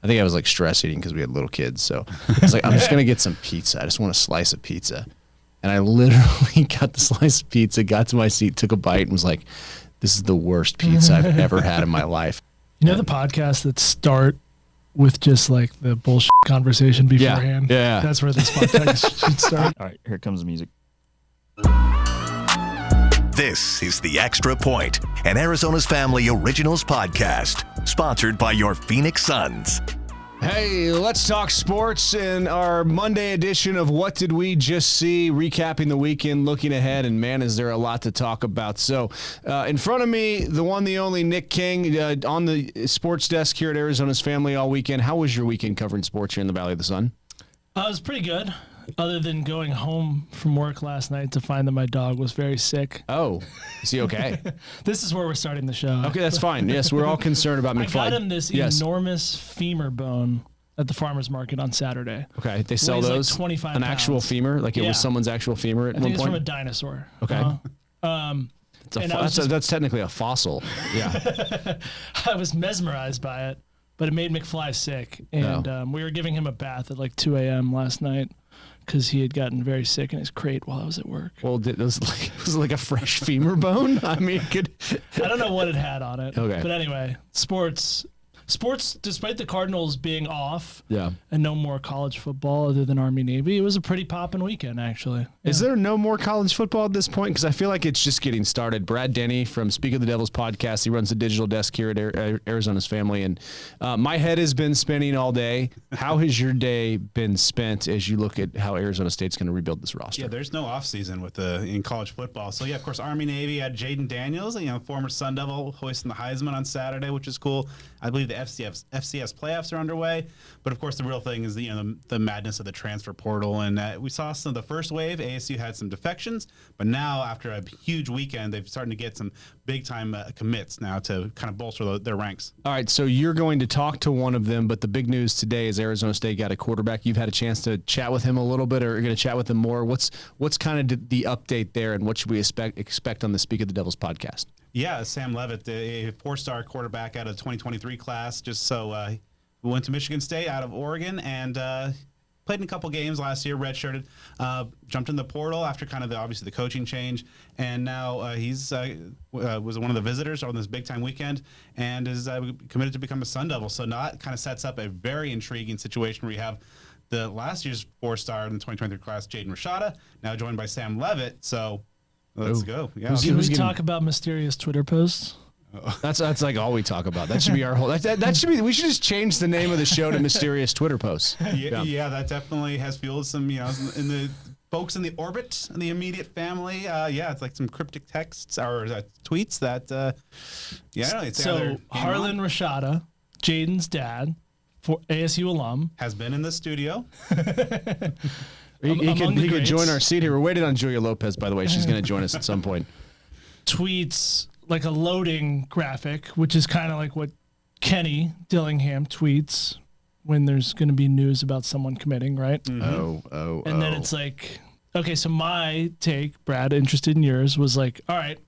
I think I was like stress eating because we had little kids. So I was like, I'm just going to get some pizza. I just want a slice of pizza. And I literally got the slice of pizza, got to my seat, took a bite, and was like, this is the worst pizza I've ever had in my life. You know the podcasts that start with just like the bullshit conversation beforehand? Yeah. That's where this podcast should start. All right, here comes the music. This is The Extra Point, an Arizona's Family Originals podcast, sponsored by your Phoenix Suns. Hey, let's talk sports in our Monday edition of What Did We Just See? Recapping the weekend, looking ahead, and man, is there a lot to talk about. So in front of me, the one, the only Nick King on the sports desk here at Arizona's Family all weekend. How was your weekend covering sports here in the Valley of the Sun? It was pretty good, other than going home from work last night to find that my dog was very sick. Oh, is he okay? This is where we're starting the show. Okay, that's fine. Yes, we're all concerned about McFly. I got him this enormous femur bone at the farmer's market on Saturday. Okay, they sell Weighs like those? 25 An pounds. actual femur? Like it was someone's actual femur at I one think it's point? from a dinosaur. Okay. That's That's technically a fossil. Yeah. I was mesmerized by it, but it made McFly sick. And we were giving him a bath at like 2 a.m. last night because he had gotten very sick in his crate while I was at work. Well, was it like a fresh femur bone? I mean, I don't know what it had on it. Okay. But anyway, sports, despite the Cardinals being off and no more college football other than Army-Navy, it was a pretty poppin' weekend, actually. Yeah. Is there no more college football at this point? Because I feel like it's just getting started. Brad Denny from Speak of the Devils podcast, he runs the digital desk here at Arizona's Family. And my head has been spinning all day. How has your day been spent as you look at how Arizona State's going to rebuild this roster? Yeah, there's no offseason in college football. So, yeah, of course, Army-Navy had Jaden Daniels, former Sun Devil, hoisting the Heisman on Saturday, which is cool. I believe the FCS playoffs are underway. But, of course, the real thing is the madness of the transfer portal. And we saw some of the first wave. ASU had some defections. But now, after a huge weekend, they've started to get some big-time commits now to kind of bolster their ranks. All right, so you're going to talk to one of them. But the big news today is Arizona State got a quarterback. You've had a chance to chat with him a little bit, or you're going to chat with him more. What's kind of the update there, and what should we expect on the Speak of the Devils podcast? Yeah, Sam Leavitt, a four-star quarterback out of the 2023 class. We went to Michigan State out of Oregon and played in a couple games last year, redshirted, jumped in the portal after kind of obviously the coaching change, and now he's was one of the visitors on this big-time weekend and is committed to become a Sun Devil. So that kind of sets up a very intriguing situation where you have the last year's four-star in the 2023 class, Jaden Rashada, now joined by Sam Leavitt. So let's go. Yeah. Can we talk about mysterious Twitter posts? That's like all we talk about. That should be our whole. That should be. We should just change the name of the show to Mysterious Twitter Posts. Yeah, that definitely has fueled some, in the folks in the orbit, in the immediate family. It's like some cryptic texts or tweets that. So Harlan Rashada, Jaden's dad, for ASU alum, has been in the studio. He could join our seat here. We're waiting on Julia Lopez, by the way. She's going to join us at some point. Tweets like a loading graphic, which is kind of like what Kenny Dillingham tweets when there's going to be news about someone committing, right? Mm-hmm. And then it's like, okay, so my take, Brad, interested in yours, was like, all right,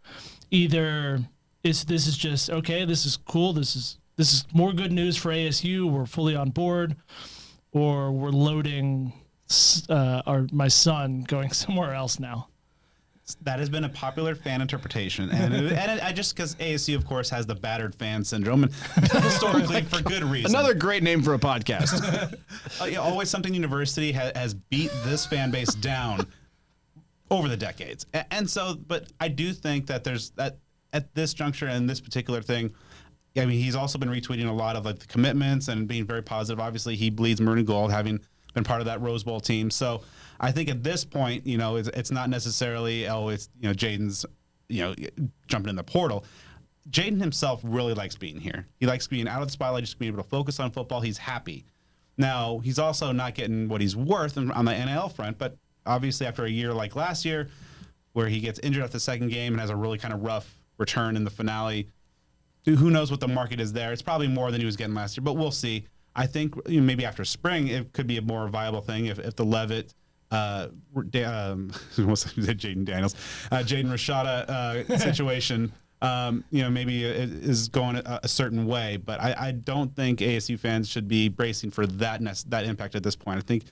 either this is just, okay, this is cool, this is more good news for ASU, we're fully on board, or we're loading my son going somewhere else now. That has been a popular fan interpretation, and I just because ASU, of course, has the battered fan syndrome, and historically for good reason. Another great name for a podcast. Always Something University has beat this fan base down over the decades, and so. But I do think that there's that at this juncture and this particular thing. I mean, he's also been retweeting a lot of like the commitments and being very positive. Obviously, he bleeds maroon and gold, having been part of that Rose Bowl team. So I think at this point, it's not necessarily, Jaden's, jumping in the portal. Jaden himself really likes being here. He likes being out of the spotlight, just being able to focus on football. He's happy. Now, he's also not getting what he's worth on the NIL front, but obviously after a year like last year, where he gets injured at the second game and has a really kind of rough return in the finale, who knows what the market is there. It's probably more than he was getting last year, but we'll see. I think maybe after spring, it could be a more viable thing if the Leavitt, Jaden Daniels, Jaden Rashada situation maybe it is going a certain way. But I don't think ASU fans should be bracing for that impact at this point. I think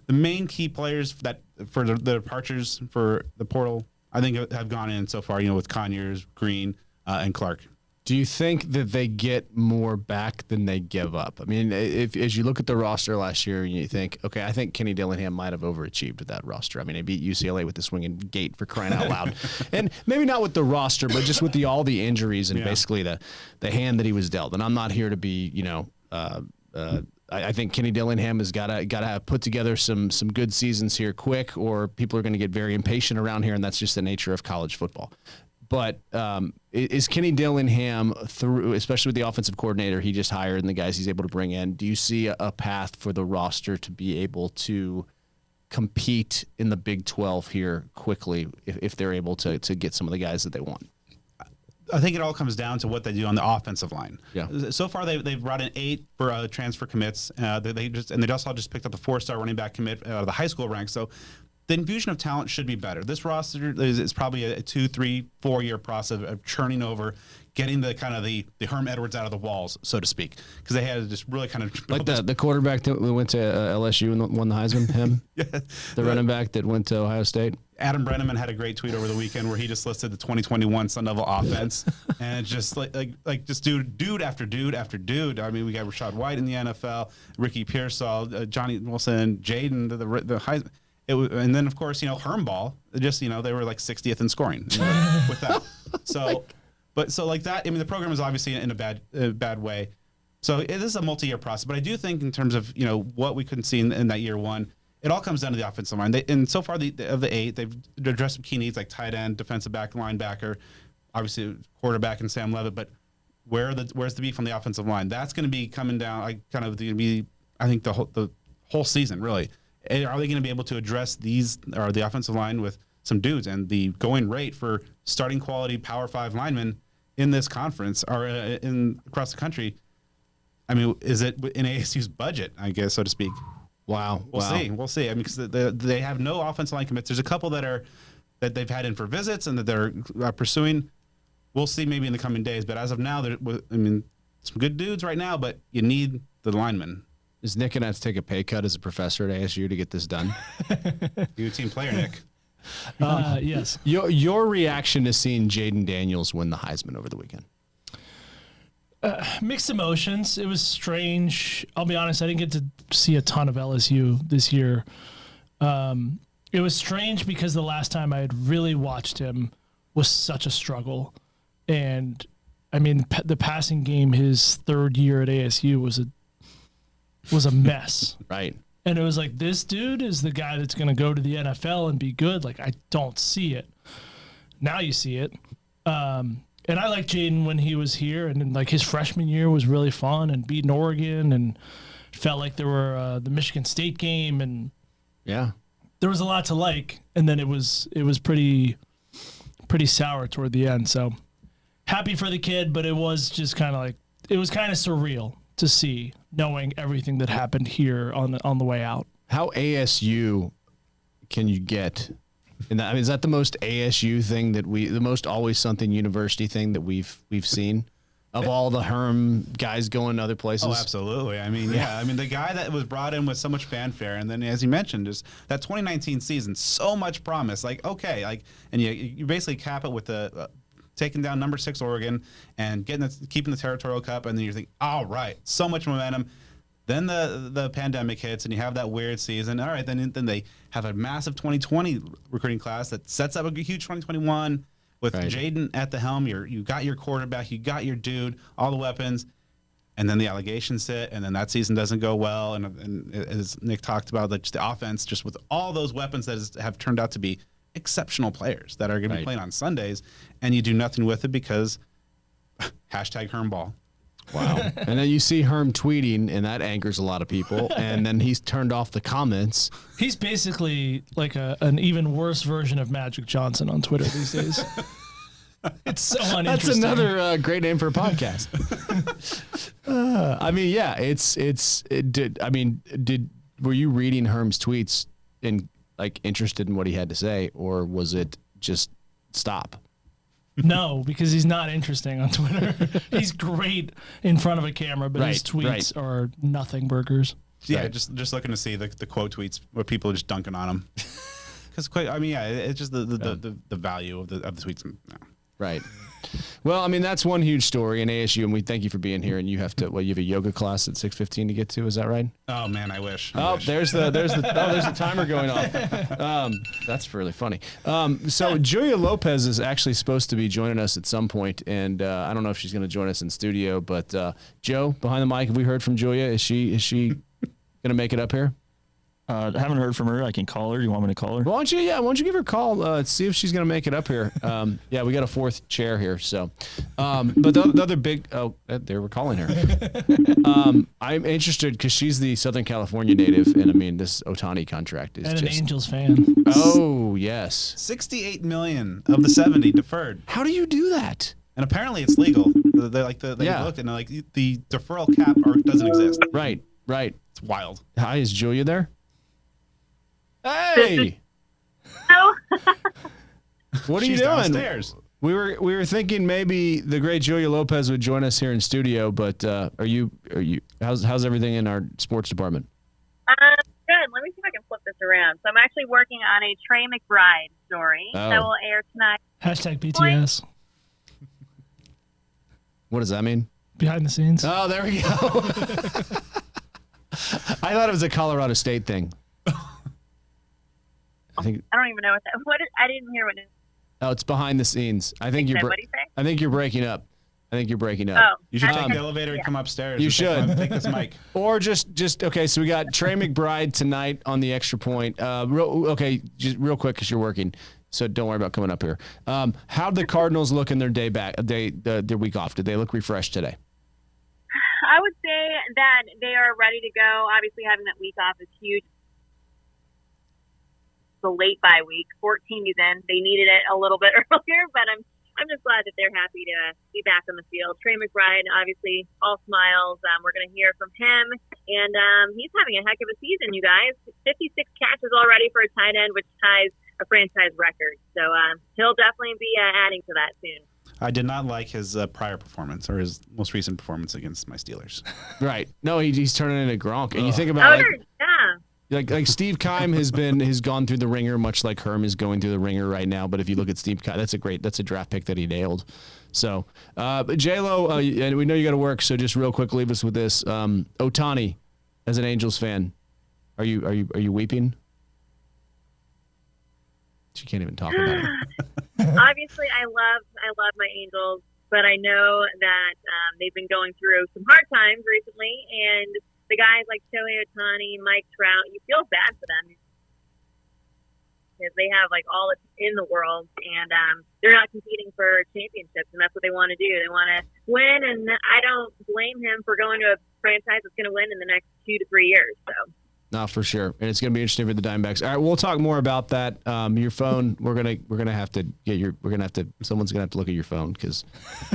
the main key players for the departures for the portal, I think have gone in so far. With Conyers, Green, and Clark. Do you think that they get more back than they give up? I mean, as you look at the roster last year and you think, okay, I think Kenny Dillingham might have overachieved with that roster. I mean, they beat UCLA with the swinging gate for crying out loud. And maybe not with the roster, but just with all the injuries and basically the hand that he was dealt. And I'm not here to be, I think Kenny Dillingham has got to have put together some good seasons here quick, or people are going to get very impatient around here, and that's just the nature of college football. But is Kenny Dillingham, especially with the offensive coordinator he just hired and the guys he's able to bring in, do you see a path for the roster to be able to compete in the Big 12 here quickly if they're able to get some of the guys that they want? I think it all comes down to what they do on the offensive line. Yeah. So far, they've brought in 8 for transfer commits. They also just picked up the 4-star running back commit out of the high school ranks. So the infusion of talent should be better. This roster is probably a 2, 3, 4 year process of churning over, getting the kind of the Herm Edwards out of the walls, so to speak, because they had to just really kind of like the quarterback that went to LSU and won the Heisman. Him, the running back that went to Ohio State. Adam Brenneman had a great tweet over the weekend where he just listed the 2021 Sun Devil offense, and it's just like just dude after dude after dude. I mean, we got Rashad White in the NFL, Ricky Pearsall, Johnny Wilson, Jaden, the Heisman. And then, of course, Hermball, just, they were like 60th in scoring with that. So like that, I mean, the program is obviously in a bad way. So it is a multi-year process. But I do think in terms of, what we couldn't see in that year one, it all comes down to the offensive line. And so far, of the 8, they've addressed some key needs like tight end, defensive back, linebacker, obviously quarterback and Sam Levitt. But where's the beef on the offensive line? That's going to be coming down, I think, the whole season, really. Are they going to be able to address the offensive line with some dudes? And the going rate for starting quality Power 5 linemen in this conference or across the country, I mean, is it in ASU's budget, I guess, so to speak? Wow. We'll see. I mean, because they have no offensive line commits. There's a couple that they've had in for visits and that they're pursuing. We'll see maybe in the coming days. But as of now, some good dudes right now, but you need the linemen. Is Nick going to have to take a pay cut as a professor at ASU to get this done? You a team player, Nick. Yes. Your reaction to seeing Jaden Daniels win the Heisman over the weekend? Mixed emotions. It was strange. I'll be honest, I didn't get to see a ton of LSU this year. It was strange because the last time I had really watched him was such a struggle. And, I mean, the passing game his third year at ASU was a mess. Right. And it was like, this dude is the guy that's going to go to the NFL and be good. Like, I don't see it. Now you see it. And I liked Jaden when he was here, and then, like, his freshman year was really fun and beating Oregon, and felt like there were the Michigan State game, and yeah, there was a lot to like. And then it was pretty sour toward the end. So happy for the kid, but it was just kind of like, it was kind of surreal to see, knowing everything that happened here on the way out. How ASU can you get? And I mean, is that the most ASU thing the most always something university thing that we've seen of all the Herm guys going other places? Oh, absolutely. I mean, yeah. I mean, the guy that was brought in with so much fanfare, and then as you mentioned, is that 2019 season, so much promise. Like, okay, and you basically cap it with the taking down number 6 Oregon and keeping the Territorial Cup, and then you think, all right, so much momentum. Then the pandemic hits, and you have that weird season. All right, then they have a massive 2020 recruiting class that sets up a huge 2021 with Jaden at the helm. You got your quarterback, you got your dude, all the weapons, and then the allegations hit, and then that season doesn't go well. And as Nick talked about, the offense, just with all those weapons that have turned out to be exceptional players that are going to be playing on Sundays, and you do nothing with it because hashtag Hermball. Wow. And then you see Herm tweeting, and that angers a lot of people. And then he's turned off the comments. He's basically like an even worse version of Magic Johnson on Twitter these days. It's so uninteresting. That's another great name for a podcast. I mean, yeah, were you reading Herm's tweets and like interested in what he had to say, or was it just stop? No, because he's not interesting on Twitter. He's great in front of a camera, but his tweets are nothing burgers. Yeah, just looking to see the quote tweets where people are just dunking on him. Because it's just the value of the tweets. No. Right. Well, I mean, that's one huge story in ASU, and we thank you for being here. And you have to, you have a yoga class at 6:15 to get to. Is that right? Oh man, I wish. There's the timer going off. That's really funny. So Julia Lopez is actually supposed to be joining us at some point, and I don't know if she's going to join us in studio. But Joe, behind the mic, have we heard from Julia? Is she going to make it up here? I haven't heard from her. I can call her. You want me to call her? Why don't you give her a call? See if she's going to make it up here. Yeah, we got a fourth chair here. So, but the other big, there we're calling her. I'm interested because she's the Southern California native, and I mean this Ohtani contract is and just an Angels fan. Oh yes, $68 million of the 70 deferred. How do you do that? And apparently it's legal. They looked and they're like the deferral cap doesn't exist. Right. It's wild. Hi, is Julia there? Hey. No. What are you She's doing? downstairs. We were thinking maybe the great Julia Lopez would join us here in studio, but are you how's everything in our sports department? Good. Let me see if I can flip this around. So I'm actually working on a Trey McBride story that will air tonight. Hashtag BTS. What does that mean? Behind the scenes. Oh, there we go. I thought it was a Colorado State thing. I don't even know I didn't hear what it is. Oh, it's behind the scenes. I think you're What'd he say? I think you're breaking up. Oh, You should take the elevator and come upstairs. You and should. take this mic. Or just okay. So we got Trey McBride tonight on the Extra Point. Just real quick because you're working, so don't worry about coming up here. How'd the Cardinals look in their their week off? Did they look refreshed today? I would say that they are ready to go. Obviously, having that week off is huge. The late bye week, 14 days in, they needed it a little bit earlier, but I'm just glad that they're happy to be back on the field. Trey McBride, obviously, all smiles. We're going to hear from him, and he's having a heck of a season, you guys. 56 catches already for a tight end, which ties a franchise record. So he'll definitely be adding to that soon. I did not like his prior performance or his most recent performance against my Steelers. Right. No, he's turning into Gronk, and you think about like Steve Keim has gone through the ringer, much like Herm is going through the ringer right now. But if you look at Steve Keim, that's a draft pick that he nailed. So, J-Lo, and we know you got to work, so just real quick, leave us with this. Ohtani, as an Angels fan, are you weeping? She can't even talk about it. Obviously, I love my Angels, but I know that they've been going through some hard times recently, and the guys like Shohei Ohtani, Mike Trout, you feel bad for them because they have like all in the world, and they're not competing for championships, and that's what they want to do. They want to win, and I don't blame him for going to a franchise that's going to win in the next 2 to 3 years. So. No, for sure, and it's going to be interesting for the Diamondbacks. All right, we'll talk more about that. Your phone, we're gonna have to get someone's gonna have to look at your phone because.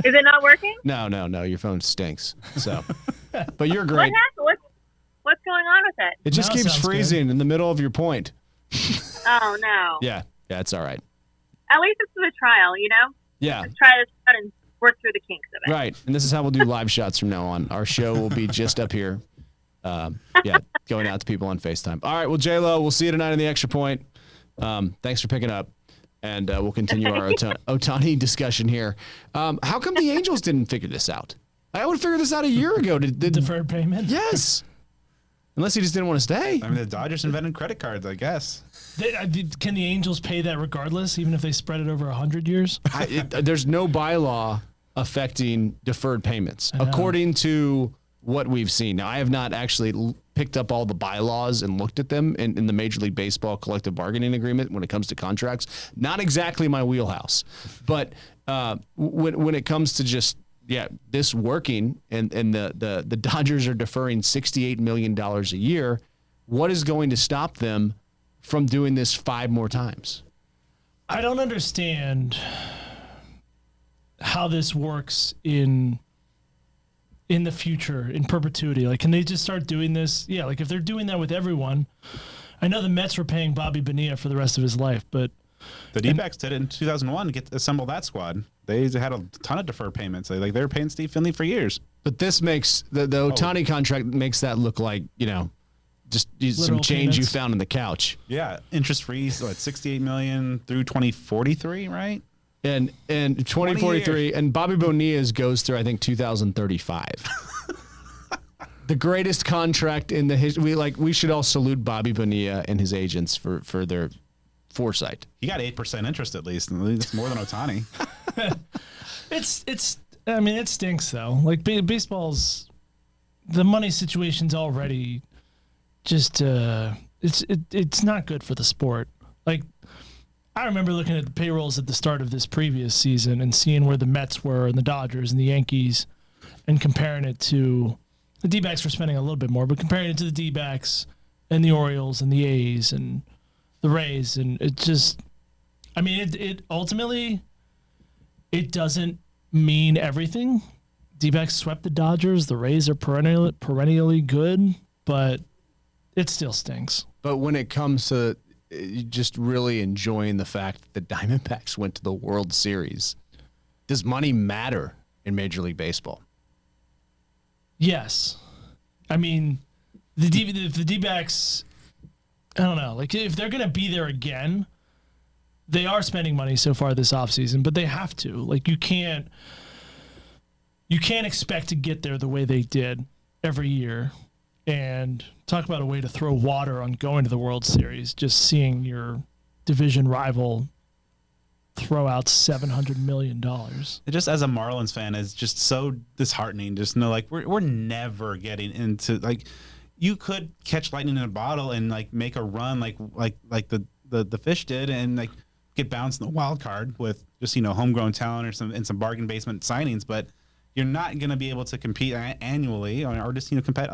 Is it not working? No, your phone stinks. So, but you're great. What happened? What's going on with it? It just Now keeps sounds freezing in the middle of your point. Oh no. Yeah, it's all right. At least it's a trial, you know. Yeah. Let's try this out and work through the kinks of it. Right, and this is how we'll do live shots from now on. Our show will be just up here. Going out to people on FaceTime. All right, well, J-Lo, we'll see you tonight in the Extra Point. Thanks for picking up, and we'll continue our Ohtani discussion here. How come the Angels didn't figure this out? I would have figured this out a year ago. Deferred payment? Yes. Unless he just didn't want to stay. I mean, the Dodgers invented credit cards, I guess. Can the Angels pay that regardless, even if they spread it over 100 years? There's no bylaw affecting deferred payments, according to what we've seen. Now, I have not actually picked up all the bylaws and looked at them in the Major League Baseball collective bargaining agreement when it comes to contracts. Not exactly my wheelhouse, but when it comes to just this working and the Dodgers are deferring $68 million a year, what is going to stop them from doing this 5 more times? I don't understand how this works in the future, in perpetuity. Like, can they just start doing this? Yeah, like if they're doing that with everyone. I know the Mets were paying Bobby Bonilla for the rest of his life, but The D-backs did it in 2001 to assemble that squad. They had a ton of deferred payments. They were paying Steve Finley for years. But this makes the Ohtani contract makes that look like, just some change you found in the couch. Yeah, interest free, so at $68 million through 2043, right? And 2043, and Bobby Bonilla's goes through, I think, 2035. The greatest contract in the history. We should all salute Bobby Bonilla and his agents for their foresight. He got 8% interest at least. It's more than Ohtani. It stinks though. Like baseball's, the money situation's already just it's not good for the sport. Like, I remember looking at the payrolls at the start of this previous season and seeing where the Mets were and the Dodgers and the Yankees, and comparing it to the D-backs were spending a little bit more, but comparing it to the D-backs and the Orioles and the A's and the Rays, and it just, it ultimately, it doesn't mean everything. D-backs swept the Dodgers. The Rays are perennially good, but it still stinks. But when it comes to just really enjoying the fact that the Diamondbacks went to the World Series, does money matter in Major League Baseball? Yes. The D-backs, I don't know. Like, if they're going to be there again, they are spending money so far this offseason, but they have to. Like, you can't expect to get there the way they did every year. And talk about a way to throw water on going to the World Series, just seeing your division rival throw out $700 million. It just, as a Marlins fan, is just so disheartening. Just know, we're never getting into, you could catch lightning in a bottle and make a run like the Fish did, and get bounced in the wild card with just homegrown talent or some bargain basement signings, but you're not going to be able to compete annually or just compete.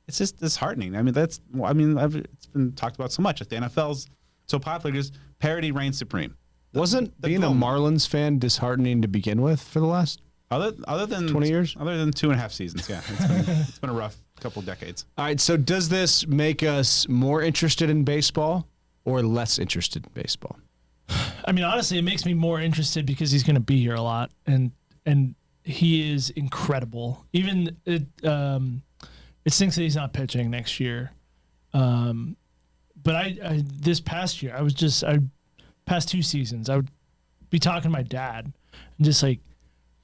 It's just disheartening. It's been talked about so much. If the NFL's so popular, just parity reigns supreme. Wasn't being a Marlins fan disheartening to begin with for the last other than 20 years? Other than 2.5 seasons, yeah. It's been a rough couple decades. All right, so does this make us more interested in baseball or less interested in baseball? Honestly, it makes me more interested because he's going to be here a lot, and he is incredible. Even it stinks that he's not pitching next year. But I this past year, past 2 seasons, I would be talking to my dad and just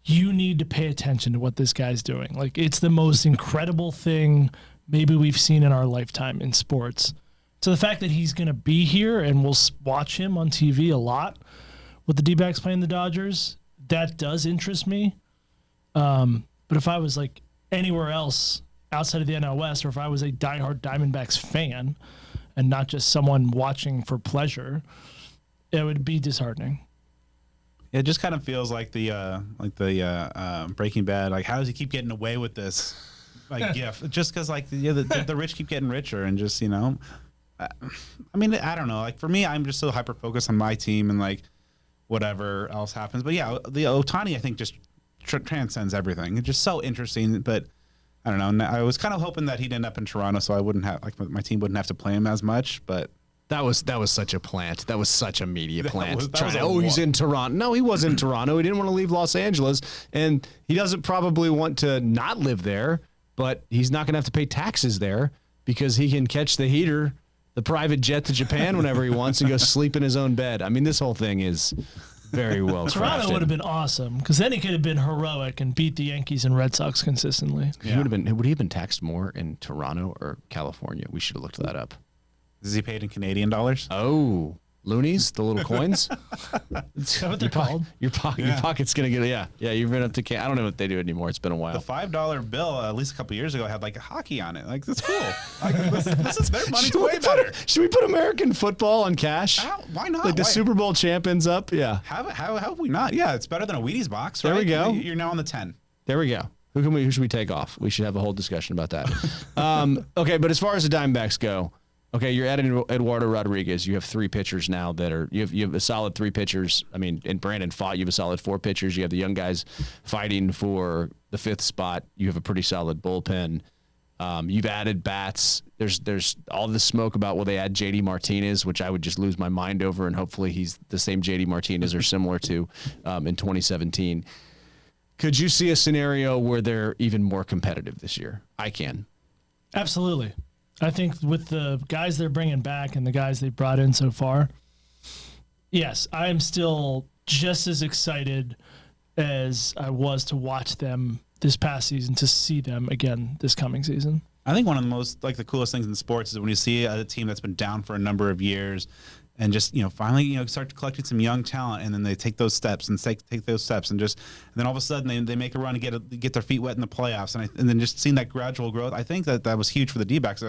you need to pay attention to what this guy's doing. It's the most incredible thing maybe we've seen in our lifetime in sports. So the fact that he's going to be here and we'll watch him on TV a lot with the D-backs playing the Dodgers, that does interest me. But if I was anywhere else outside of the NL West, or if I was a diehard Diamondbacks fan and not just someone watching for pleasure, it would be disheartening. It just kind of feels like the Breaking Bad. How does he keep getting away with this gift? Just because the rich keep getting richer, and just I don't know. For me, I'm just so hyper focused on my team and whatever else happens. But yeah, the Ohtani I think just transcends everything. It's just so interesting, but I don't know. I was kind of hoping that he'd end up in Toronto, so I wouldn't have my team wouldn't have to play him as much. But that was such a plant. That was such a media plant. He's in Toronto. No, he was in Toronto. He didn't want to leave Los Angeles, and he doesn't probably want to not live there. But he's not going to have to pay taxes there because he can catch the heater, the private jet to Japan whenever he wants, and go sleep in his own bed. This whole thing is very well crafted. Toronto would have been awesome because then he could have been heroic and beat the Yankees and Red Sox consistently. Yeah. Would he have been taxed more in Toronto or California? We should have looked that up. Is he paid in Canadian dollars? Oh, loonies, the little coins. Is that what they're called? Your pocket's gonna get you've been up to I don't know what they do anymore. It's been a while. The $5 bill at least a couple years ago had hockey on it. That's cool. This is their money's way better. Should we put American football on cash? Why not? The Super Bowl champions up. Yeah. How have we not? Yeah, it's better than a Wheaties box. Right? There we go. You're now on the 10. There we go. Who should we take off? We should have a whole discussion about that. Okay, but as far as the Diamondbacks go. Okay, you're adding Eduardo Rodriguez. You have 3 pitchers now that are you have a solid 3 pitchers. And Brandon Pfaadt, you have a solid 4 pitchers. You have the young guys fighting for the 5th spot. You have a pretty solid bullpen. You've added bats. There's all this smoke about will they add JD Martinez, which I would just lose my mind over, and hopefully he's the same JD Martinez or similar to in 2017. Could you see a scenario where they're even more competitive this year? I can. Absolutely. I think with the guys they're bringing back and the guys they've brought in so far, yes, I am still just as excited as I was to watch them this past season, to see them again this coming season. I think one of the most, like, the coolest things in sports is when you see a team that's been down for a number of years and just, finally, start collecting some young talent, and then they take those steps and take those steps, and then all of a sudden they make a run and get their feet wet in the playoffs, and then just seeing that gradual growth. I think that was huge for the D-backs.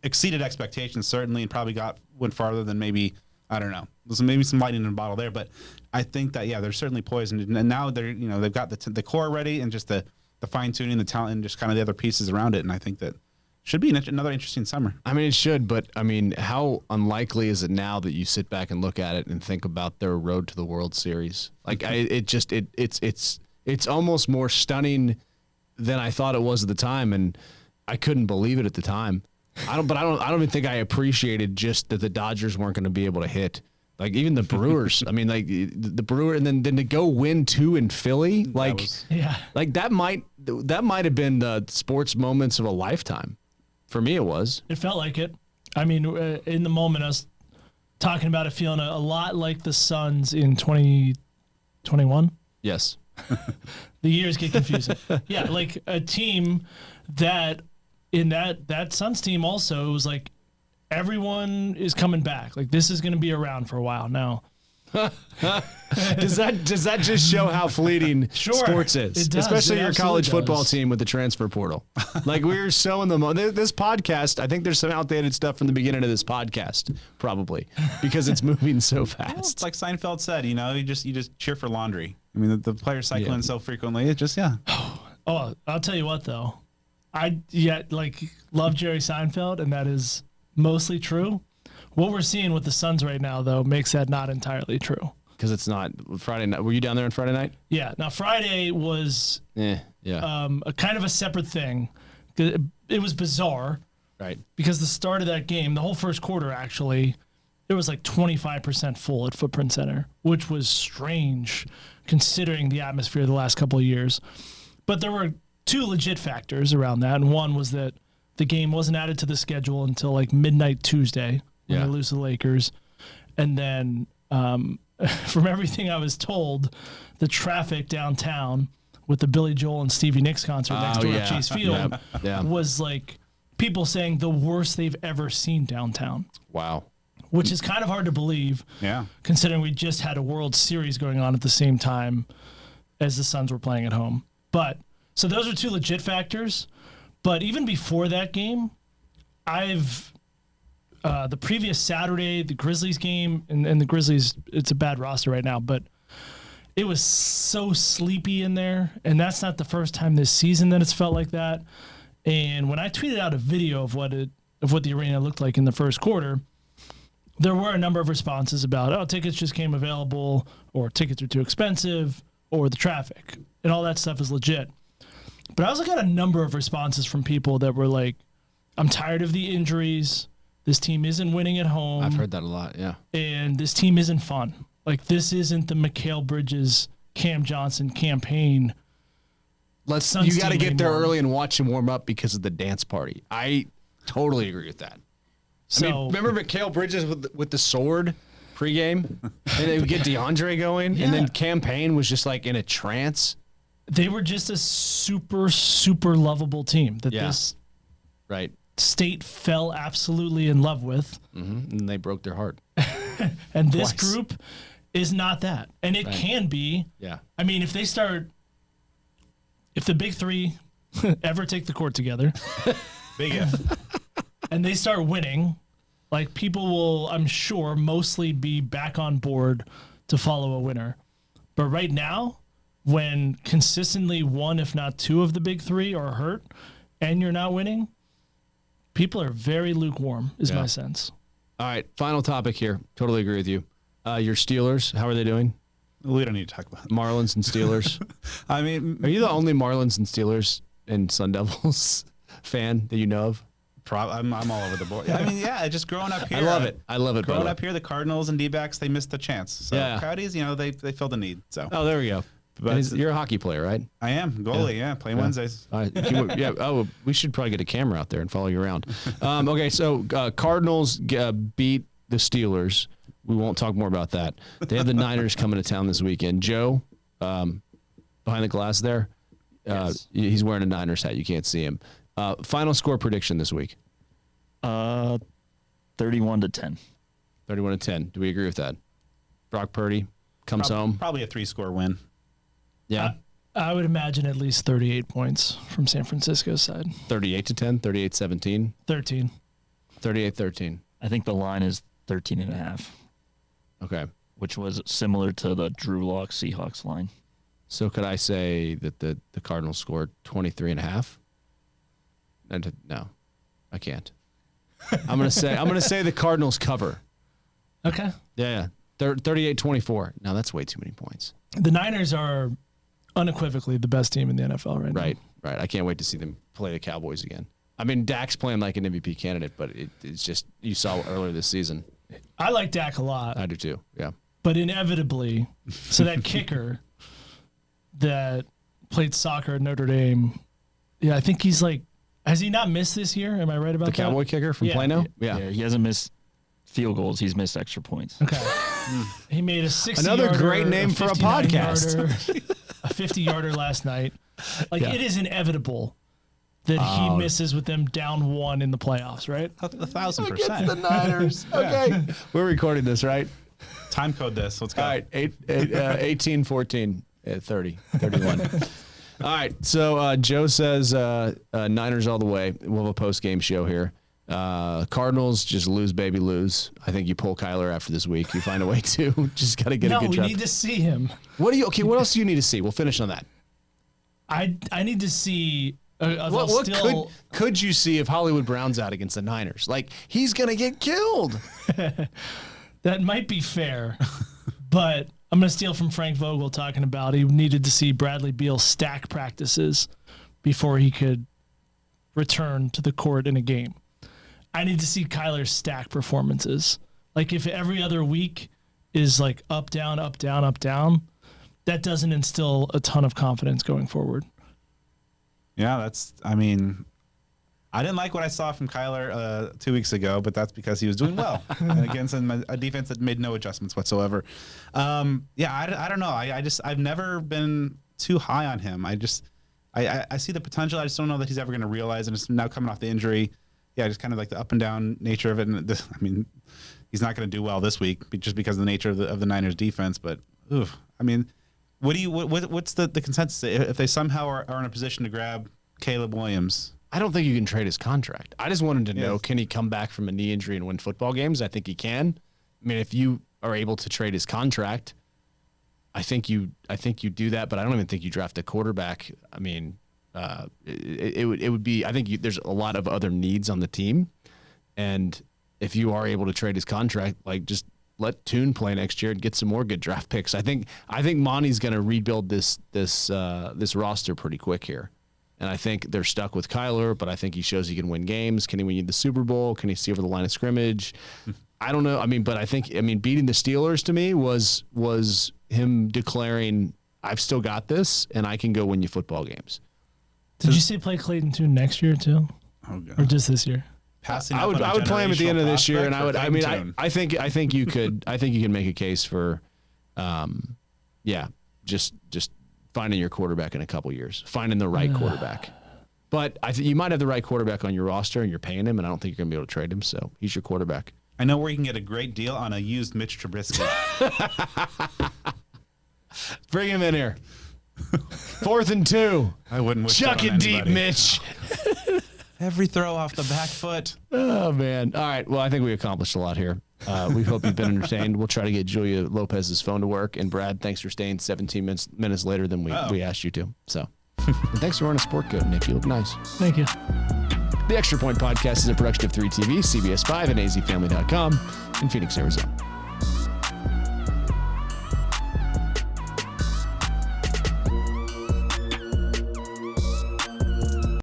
Exceeded expectations certainly, and probably went farther than maybe, I don't know. There's maybe some lightning in a bottle there, but I think that they're certainly poised, and now they're they've got the core ready, and just the fine tuning, the talent, and just kind of the other pieces around it, and I think that should be another interesting summer. I mean, it should, but I mean, how unlikely is it now that you sit back and look at it and think about their road to the World Series? Like, it's almost more stunning than I thought it was at the time, and I couldn't believe it at the time. I don't even think I appreciated just that the Dodgers weren't going to be able to hit. Like, even the Brewers, I mean, like the Brewer, and then to go win 2 in Philly, like that might have been the sports moments of a lifetime. For me, it was. It felt like it. I mean, in the moment, I was talking about it feeling a lot like the Suns in 2021. Yes. The years get confusing. Yeah, like a team that in that Suns team also, it was like everyone is coming back. Like, this is going to be around for a while now. Does that just show how fleeting sports is? It does. Especially It your college absolutely football does. team with the transfer portal. Like, we're so in the moment. This podcast, I think there's some outdated stuff from the beginning of this podcast, probably, because it's moving so fast. Well, it's like Seinfeld said, you just cheer for laundry. I mean, the players cycling so frequently, it just Oh, I'll tell you what though, I love Jerry Seinfeld, and that is mostly true. What we're seeing with the Suns right now, though, makes that not entirely true. Because it's not Friday night. Were you down there on Friday night? Yeah. Now, Friday was a kind of a separate thing. It was bizarre. Right. Because the start of that game, the whole first quarter, actually, it was like 25% full at Footprint Center, which was strange considering the atmosphere the last couple of years. But there were 2 legit factors around that. And one was that the game wasn't added to the schedule until like midnight Tuesday. When they lose to the Lakers. And then from everything I was told, the traffic downtown with the Billy Joel and Stevie Nicks concert next door at Chase Field was like people saying the worst they've ever seen downtown. Wow. Which is kind of hard to believe, considering we just had a World Series going on at the same time as the Suns were playing at home. But so those are 2 legit factors. But even before that game, the previous Saturday, the Grizzlies game, and the Grizzlies, it's a bad roster right now, but it was so sleepy in there, and that's not the first time this season that it's felt like that. And when I tweeted out a video of what the arena looked like in the first quarter, there were a number of responses about, tickets just came available, or tickets are too expensive, or the traffic, and all that stuff is legit. But I also got a number of responses from people that were like, I'm tired of the injuries. This team isn't winning at home. I've heard that a lot, yeah. And this team isn't fun. Like, this isn't the Mikal Bridges, Cam Johnson campaign. You got to get there early and watch him warm up because of the dance party. I totally agree with that. So, I mean, remember Mikal Bridges with the sword pregame? And they would get DeAndre going, and then Campaign was just like in a trance. They were just a super, super lovable team that this state fell absolutely in love with. Mm-hmm. And they broke their heart. And this group is not that. And it can be. Yeah. I mean, if the big 3 ever take the court together, big if, and they start winning, like, people will, I'm sure, mostly be back on board to follow a winner. But right now, when consistently 1, if not 2 of the big 3 are hurt and you're not winning, people are very lukewarm, is my sense. All right, final topic here. Totally agree with you. Your Steelers, how are they doing? We don't need to talk about it. Marlins and Steelers. I mean, are you the only Marlins and Steelers and Sun Devils? fan that you know of? I'm all over the board. I mean, yeah, just growing up here. I love it. I love it. Growing up here, the Cardinals and D-backs, they missed the chance. So Coyotes, they filled the need. So. Oh, there we go. But you're a hockey player, right? I am goalie. Yeah, playing Wednesdays. Yeah. Oh, we should probably get a camera out there and follow you around. Okay, so Cardinals beat the Steelers. We won't talk more about that. They have the Niners coming to town this weekend. Joe, behind the glass there, Yes. He's wearing a Niners hat. You can't see him. Final score prediction this week. 31-10. 31-10. Do we agree with that? Brock Purdy comes home. Probably a 3-score win. Yeah. I would imagine at least 38 points from San Francisco's side. 38-10, 38-17, 13. 38-13. I think the line is 13.5, Okay. which was similar to the Drew Lock Seahawks line. So could I say that the Cardinals scored 23.5? And no, I can't. I'm gonna say the Cardinals cover. Okay. Yeah. 38-24. Now that's way too many points. The Niners are unequivocally the best team in the NFL right now. Right. I can't wait to see them play the Cowboys again. I mean, Dak's playing like an MVP candidate, but it's just, you saw earlier this season. I like Dak a lot. I do too. Yeah. But inevitably, so that kicker that played soccer at Notre Dame, I think he's like, has he not missed this year? Am I right about The that? Cowboy kicker from Plano? Yeah. He hasn't missed field goals. He's missed extra points. Okay. He made a 60 Another great name for a podcast. A 50-yarder last night. It is inevitable that he misses with them down 1 in the playoffs, right? 1,000%. The Niners. Okay. We're recording this, right? Time code this. Let's go. All right. 18, 14, 30, 31. All right. So Joe says Niners all the way. We'll have a post-game show here. Cardinals, just lose, baby, lose. I think you pull Kyler after this week. You find a way to. Just got to get a good No, we draft. need to see him. What else do you need to see? We'll finish on that. I need to see. What could you see if Hollywood Brown's out against the Niners? Like, he's going to get killed. That might be fair, but I'm going to steal from Frank Vogel talking about he needed to see Bradley Beal stack practices before he could return to the court in a game. I need to see Kyler's stack performances. Like, if every other week is like up, down, up, down, up, down, that doesn't instill a ton of confidence going forward. Yeah, I didn't like what I saw from Kyler 2 weeks ago, but that's because he was doing well against a defense that made no adjustments whatsoever. I don't know. I've never been too high on him. I see the potential. I just don't know that he's ever going to realize, and it's now coming off the injury. Yeah, just kind of like the up and down nature of it. And he's not going to do well this week just because of the nature of the Niners defense. But what's the consensus if they somehow are in a position to grab Caleb Williams? I don't think you can trade his contract. I just wanted to know, can he come back from a knee injury and win football games? I think he can. I mean, if you are able to trade his contract, I think you do that, but I don't even think you draft a quarterback. I mean, it would be, I think there's a lot of other needs on the team. And if you are able to trade his contract, like, just let Tune play next year and get some more good draft picks. I think Monty's going to rebuild this roster pretty quick here. And I think they're stuck with Kyler, but I think he shows he can win games. Can he win the Super Bowl? Can he see over the line of scrimmage? I don't know. But I think beating the Steelers to me was him declaring, I've still got this and I can go win you football games. Did you say play Clayton Tune next year too? Oh, God. Or just this year? I would play him at the end of this year, and I think you could make a case for, just finding your quarterback in a couple years, finding the right quarterback. But I think you might have the right quarterback on your roster, and you're paying him, and I don't think you're going to be able to trade him. So he's your quarterback. I know where you can get a great deal on a used Mitch Trubisky. Bring him in here. 4th and 2. I wouldn't wish Chuck that on it deep, anybody. Mitch. Every throw off the back foot. Oh, man. All right. Well, I think we accomplished a lot here. We hope you've been entertained. We'll try to get Julia Lopez's phone to work. And Brad, thanks for staying 17 minutes later than we asked you to. So, and thanks for wearing a sport coat, Nick. You look nice. Thank you. The Extra Point Podcast is a production of 3TV, CBS 5, and azfamily.com in Phoenix, Arizona.